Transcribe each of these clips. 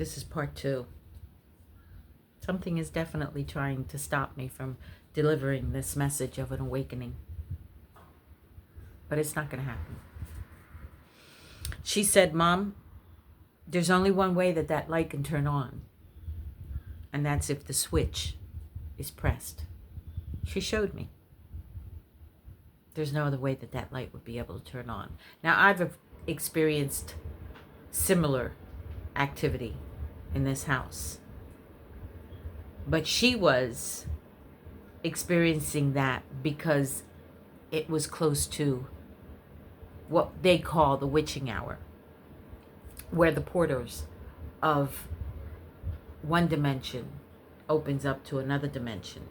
This is part 2. Something is definitely trying to stop me from delivering this message of an awakening. But it's not going to happen. She said, Mom, there's only one way that light can turn on. And that's if the switch is pressed. She showed me. There's no other way that light would be able to turn on. Now, I've experienced similar activity in this house. But she was experiencing that because it was close to what they call the witching hour, where the portals of one dimension opens up to another dimension,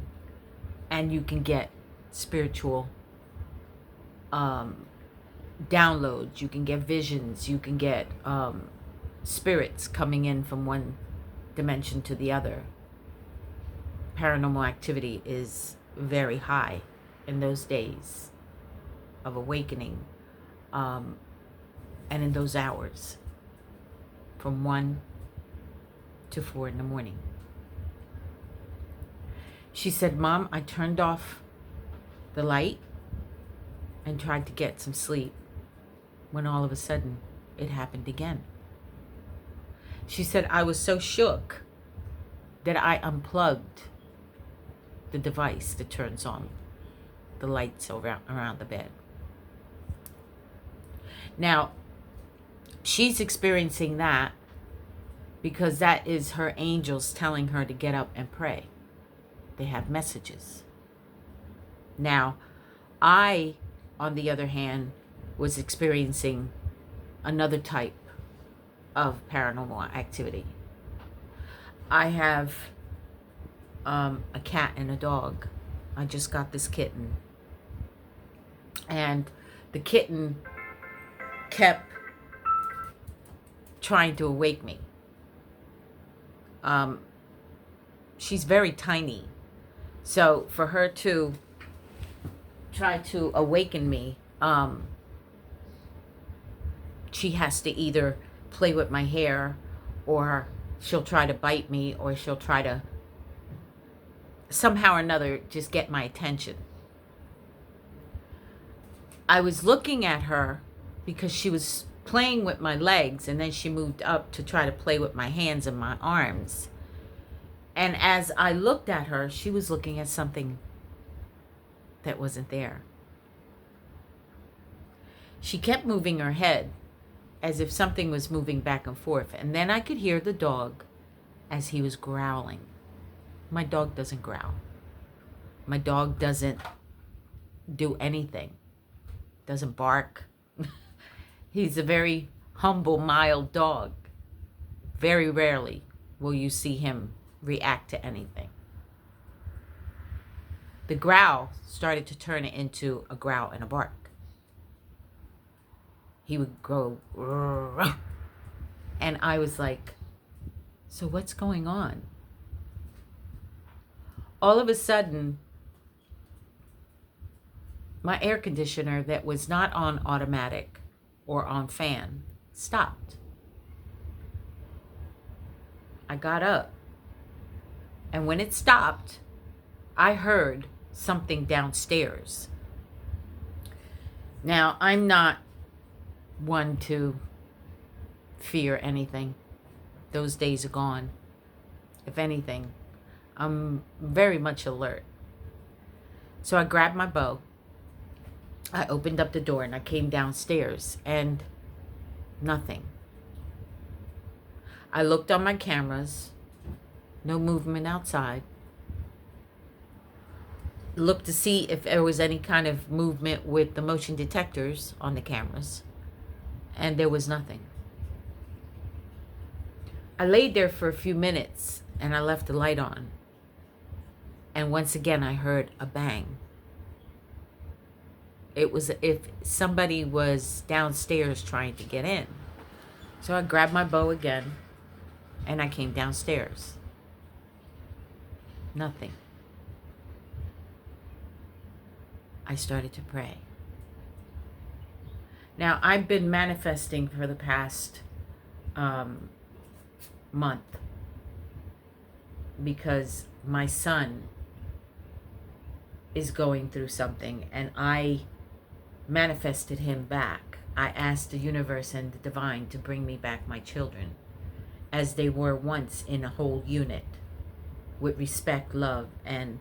and you can get spiritual downloads, you can get visions, you can get spirits coming in from one dimension to the other. Paranormal activity is very high in those days of awakening, and in those hours from 1 to 4 in the morning. She said, Mom, I turned off the light and tried to get some sleep when all of a sudden it happened again. She said, I was so shook that I unplugged the device that turns on the lights around the bed. Now, she's experiencing that because that is her angels telling her to get up and pray. They have messages. Now, I, on the other hand, was experiencing another type of paranormal activity. I have a cat and a dog. I just got this kitten. And the kitten kept trying to awake me. She's very tiny. So for her to try to awaken me, she has to either play with my hair, or she'll try to bite me, or she'll try to somehow or another just get my attention. I was looking at her because she was playing with my legs, and then she moved up to try to play with my hands and my arms. And as I looked at her, she was looking at something that wasn't there. She kept moving her head as if something was moving back and forth. And then I could hear the dog as he was growling. My dog doesn't growl. My dog doesn't do anything. Doesn't bark. He's a very humble, mild dog. Very rarely will you see him react to anything. The growl started to turn it into a growl and a bark. He would go, and I was like, so what's going on? All of a sudden, my air conditioner that was not on automatic or on fan stopped. I got up, and when it stopped, I heard something downstairs. Now, I'm not one to fear anything. Those days are gone. If anything, I'm very much alert. So I grabbed my bow. I opened up the door and I came downstairs, and nothing. I looked on my cameras. No movement outside. Looked to see if there was any kind of movement with the motion detectors on the cameras, and there was nothing. I laid there for a few minutes and I left the light on, and once again I heard a bang. It was if somebody was downstairs trying to get in. So I grabbed my bow again and I came downstairs. Nothing. I started to pray. Now, I've been manifesting for the past month because my son is going through something, and I manifested him back. I asked the universe and the divine to bring me back my children as they were once, in a whole unit with respect, love, and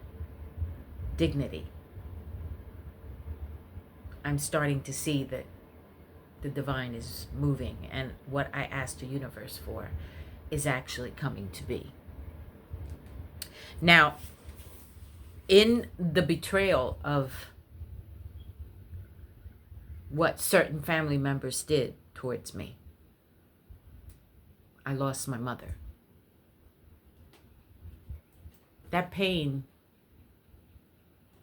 dignity. I'm starting to see that the divine is moving, and what I asked the universe for is actually coming to be. Now, in the betrayal of what certain family members did towards me, I lost my mother. That pain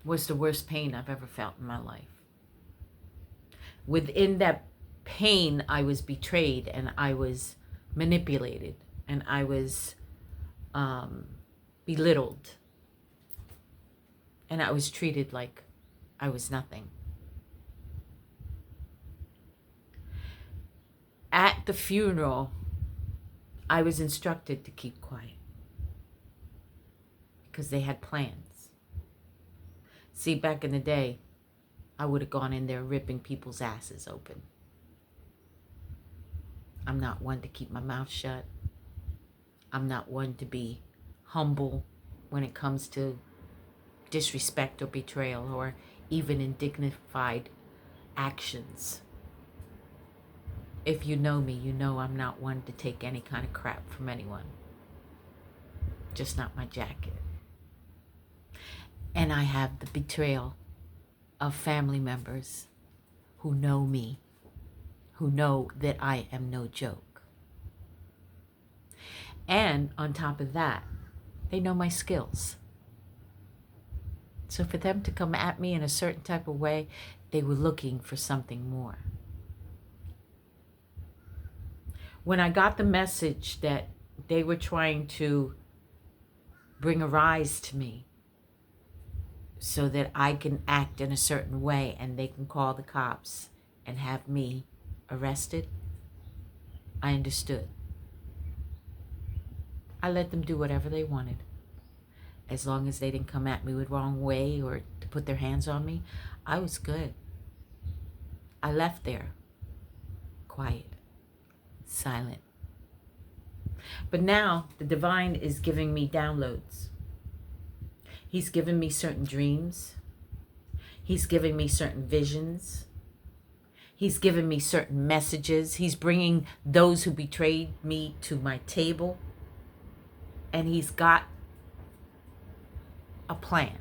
was the worst pain I've ever felt in my life. Within that pain, I was betrayed, and I was manipulated, and I was belittled, and I was treated like I was nothing. At the funeral, I was instructed to keep quiet because they had plans. See, back in the day, I would have gone in there ripping people's asses open. I'm not one to keep my mouth shut. I'm not one to be humble when it comes to disrespect or betrayal or even indignified actions. If you know me, you know I'm not one to take any kind of crap from anyone. Just not my jacket. And I have the betrayal of family members who know me, who know that I am no joke. And on top of that, they know my skills. So for them to come at me in a certain type of way, they were looking for something more. When I got the message that they were trying to bring a rise to me so that I can act in a certain way and they can call the cops and have me arrested, I understood. I let them do whatever they wanted. As long as they didn't come at me with wrong way or to put their hands on me, I was good. I left there quiet, silent. But now the divine is giving me downloads. He's given me certain dreams. He's giving me certain visions. He's given me certain messages. He's bringing those who betrayed me to my table. And he's got a plan.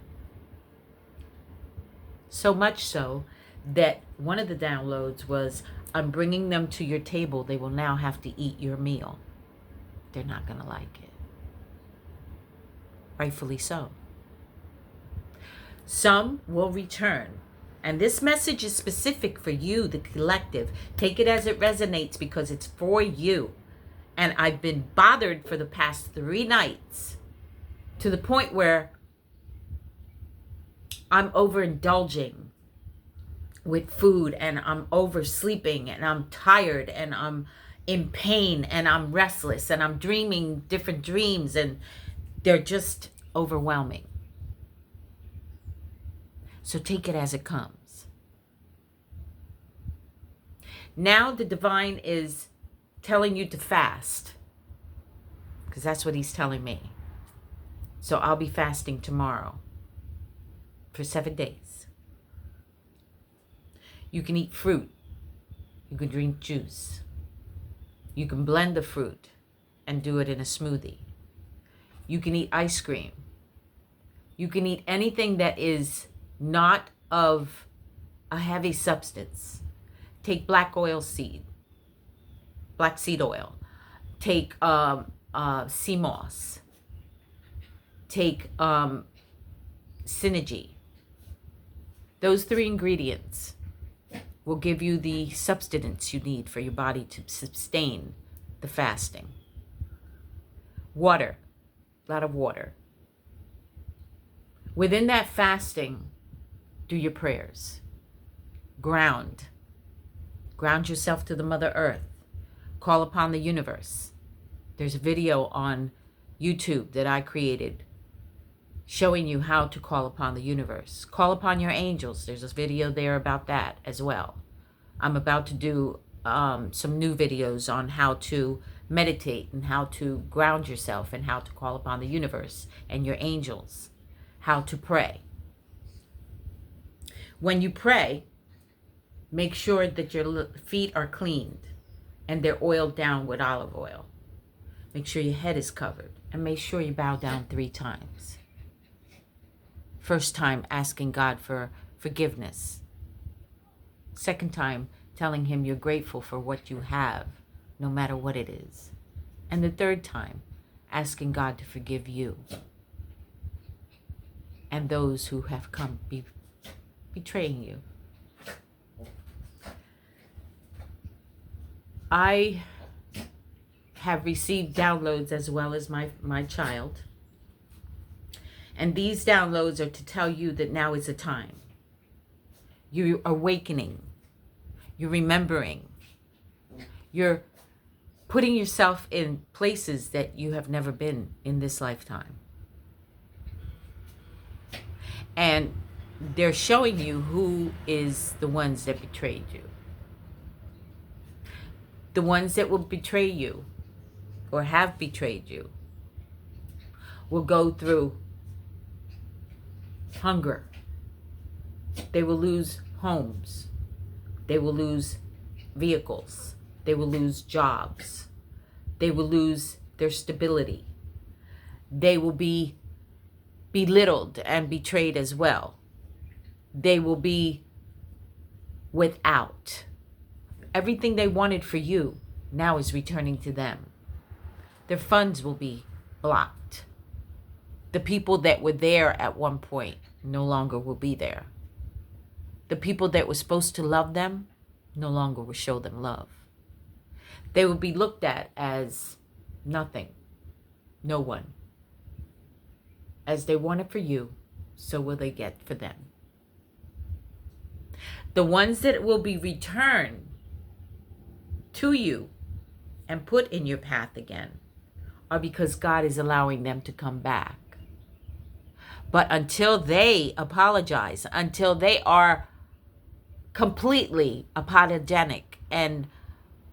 So much so that one of the downloads was, I'm bringing them to your table. They will now have to eat your meal. They're not going to like it. Rightfully so. Some will return. And this message is specific for you, the collective. Take it as it resonates because it's for you. And I've been bothered for the past 3 nights to the point where I'm overindulging with food and I'm oversleeping and I'm tired and I'm in pain and I'm restless and I'm dreaming different dreams and they're just overwhelming. So take it as it comes. Now the divine is telling you to fast because that's what he's telling me. So I'll be fasting tomorrow for 7 days. You can eat fruit. You can drink juice. You can blend the fruit and do it in a smoothie. You can eat ice cream. You can eat anything that is not of a heavy substance. Take black seed oil. Take sea moss. Take synergy. Those 3 ingredients will give you the substance you need for your body to sustain the fasting. Water, a lot of water. Within that fasting, do your prayers. Ground yourself to the Mother Earth. Call upon the universe. There's a video on YouTube that I created showing you how to call upon the universe. Call upon your angels. There's a video there about that as well. I'm about to do some new videos on how to meditate and how to ground yourself and how to call upon the universe and your angels, how to pray. When you pray, make sure that your feet are cleaned and they're oiled down with olive oil. Make sure your head is covered and make sure you bow down 3 times. First time, asking God for forgiveness. Second time, telling him you're grateful for what you have, no matter what it is. And the third time, asking God to forgive you and those who have come betraying you. I have received downloads as well as my child. And these downloads are to tell you that now is the time. You're awakening. You're remembering. You're putting yourself in places that you have never been in this lifetime. And they're showing you who is the ones that betrayed you. The ones that will betray you or have betrayed you will go through hunger. They will lose homes. They will lose vehicles. They will lose jobs. They will lose their stability. They will be belittled and betrayed as well. They will be without. Everything they wanted for you now is returning to them. Their funds will be blocked. The people that were there at one point no longer will be there. The people that were supposed to love them no longer will show them love. They will be looked at as nothing, no one. As they want it for you, so will they get for them. The ones that will be returned to you and put in your path again are because God is allowing them to come back. But until they apologize, until they are completely apologetic and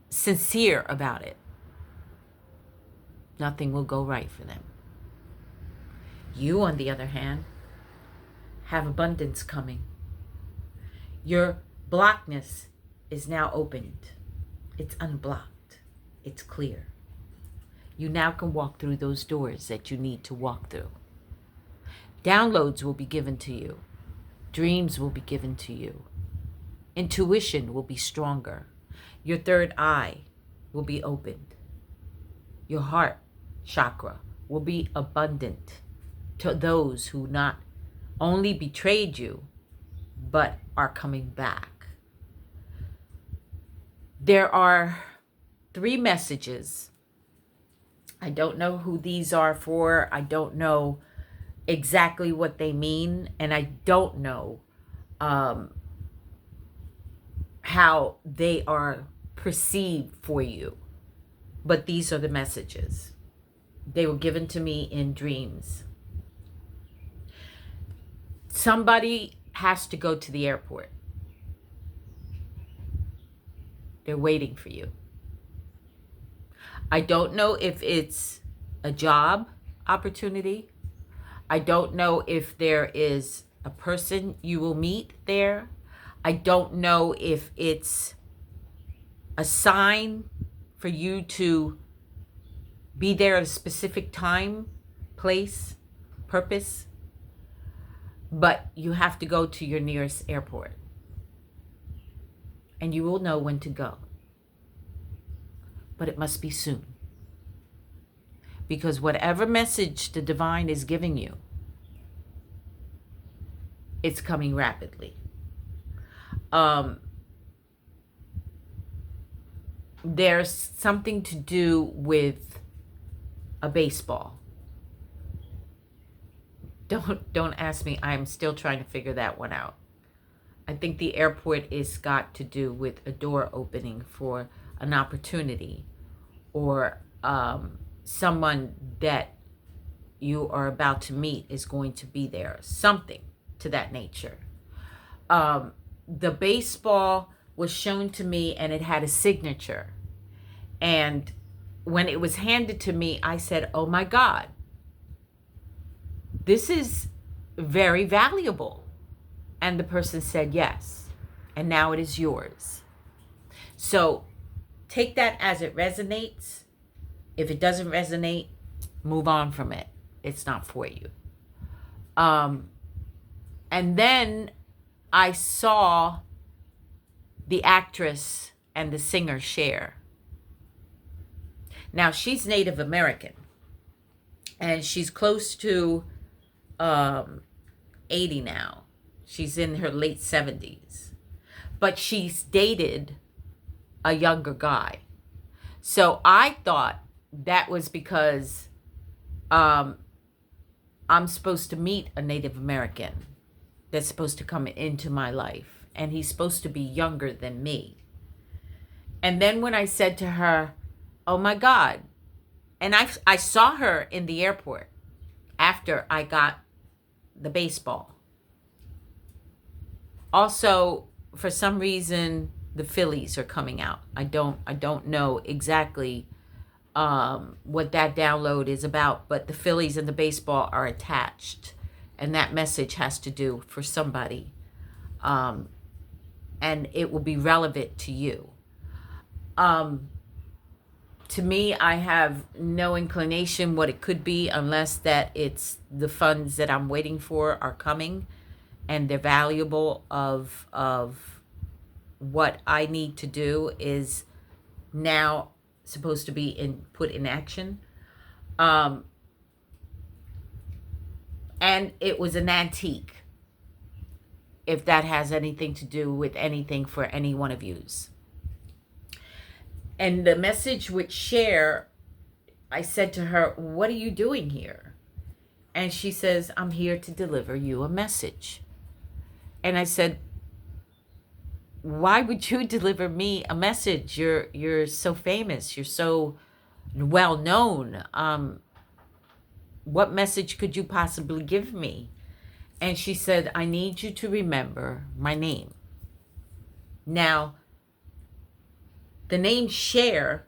sincere about it, nothing will go right for them. You, on the other hand, have abundance coming. Your blockness is now opened. It's unblocked. It's clear. You now can walk through those doors that you need to walk through. Downloads will be given to you. Dreams will be given to you. Intuition will be stronger. Your third eye will be opened. Your heart chakra will be abundant to those who not only betrayed you, but are coming back. There are 3 messages. I don't know who these are for. I don't know exactly what they mean. And I don't know how they are perceived for you. But these are the messages. They were given to me in dreams. Somebody has to go to the airport. They're waiting for you. I don't know if it's a job opportunity. I don't know if there is a person you will meet there. I don't know if it's a sign for you to be there at a specific time, place, purpose. But you have to go to your nearest airport. And you will know when to go. But it must be soon. Because whatever message the divine is giving you, it's coming rapidly. There's something to do with a baseball. Don't ask me. I'm still trying to figure that one out. I think the airport is got to do with a door opening for an opportunity or someone that you are about to meet is going to be there. Something to that nature. The baseball was shown to me and it had a signature. And when it was handed to me, I said, oh my God, this is very valuable. And the person said yes. And now it is yours. So take that as it resonates. If it doesn't resonate, move on from it. It's not for you. And then I saw the actress and the singer Cher. Now, she's Native American. And she's close to 80 now. She's in her late 70s. But she's dated a younger guy. So I thought that was because I'm supposed to meet a Native American that's supposed to come into my life. And he's supposed to be younger than me. And then when I said to her, oh my God. And I saw her in the airport after I got the baseball. Also, for some reason, the Phillies are coming out. I don't know exactly what that download is about, but the Phillies and the baseball are attached, and that message has to do for somebody, and it will be relevant to you. To me, I have no inclination what it could be unless that it's the funds that I'm waiting for are coming and they're valuable of what I need to do is now supposed to be put in action. And it was an antique, if that has anything to do with anything for any one of yous. And the message would share, I said to her, what are you doing here? And she says, I'm here to deliver you a message. And I said, why would you deliver me a message? You're so famous. You're so well known. What message could you possibly give me? And she said, I need you to remember my name. Now, the name Cher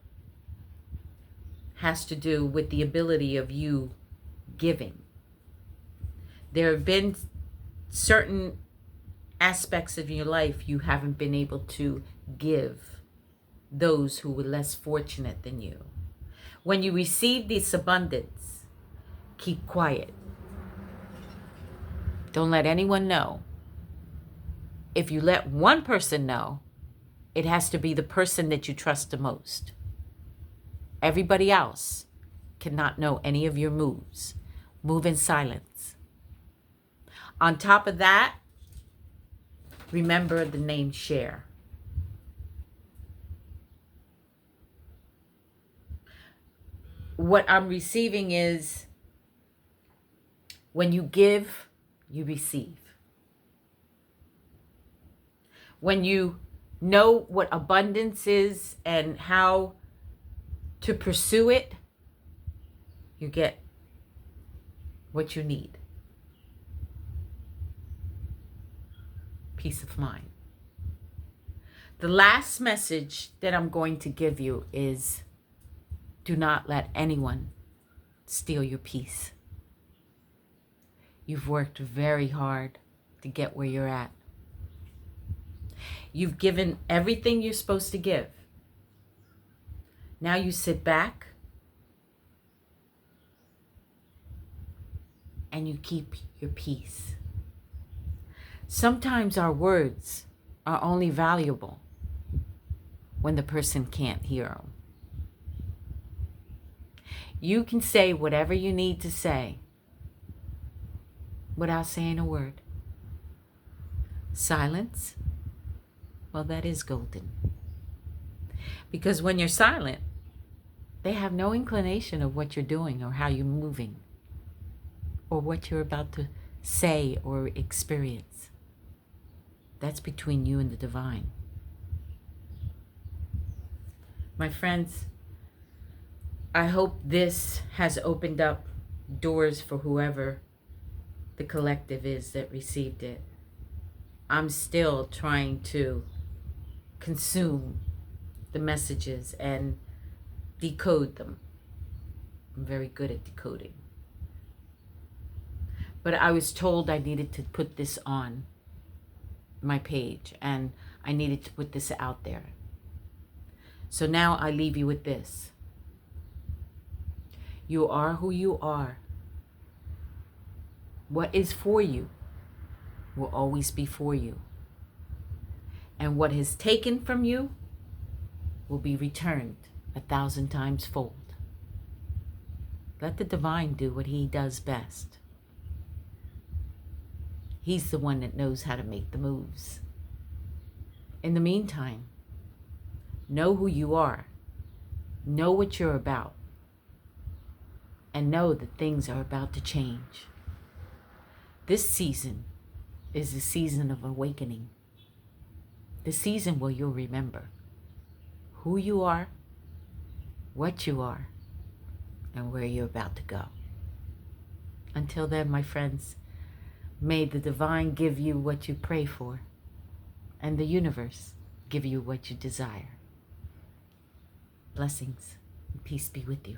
has to do with the ability of you giving. There have been certain aspects of your life you haven't been able to give those who were less fortunate than you. When you receive this abundance, keep quiet. Don't let anyone know. If you let one person know, it has to be the person that you trust the most. Everybody else cannot know any of your moves. Move in silence. On top of that, remember the name Cher. What I'm receiving is when you give, you receive. When you know what abundance is and how to pursue it, you get what you need. Peace of mind. The last message that I'm going to give you is, do not let anyone steal your peace. You've worked very hard to get where you're at. You've given everything you're supposed to give. Now you sit back and you keep your peace. Sometimes our words are only valuable when the person can't hear them. You can say whatever you need to say without saying a word. Silence, well, that is golden. Because when you're silent, they have no inclination of what you're doing or how you're moving or what you're about to say or experience. That's between you and the divine. My friends, I hope this has opened up doors for whoever the collective is that received it. I'm still trying to consume the messages and decode them. I'm very good at decoding. But I was told I needed to put this on my page and I needed to put this out there. So now I leave you with this. You are who you are. What is for you will always be for you. And what is taken from you will be returned 1,000 times fold. Let the divine do what he does best. He's the one that knows how to make the moves. In the meantime, know who you are. Know what you're about. And know that things are about to change. This season is a season of awakening. The season where you'll remember who you are, what you are, and where you're about to go. Until then, my friends, may the divine give you what you pray for, and the universe give you what you desire. Blessings and peace be with you.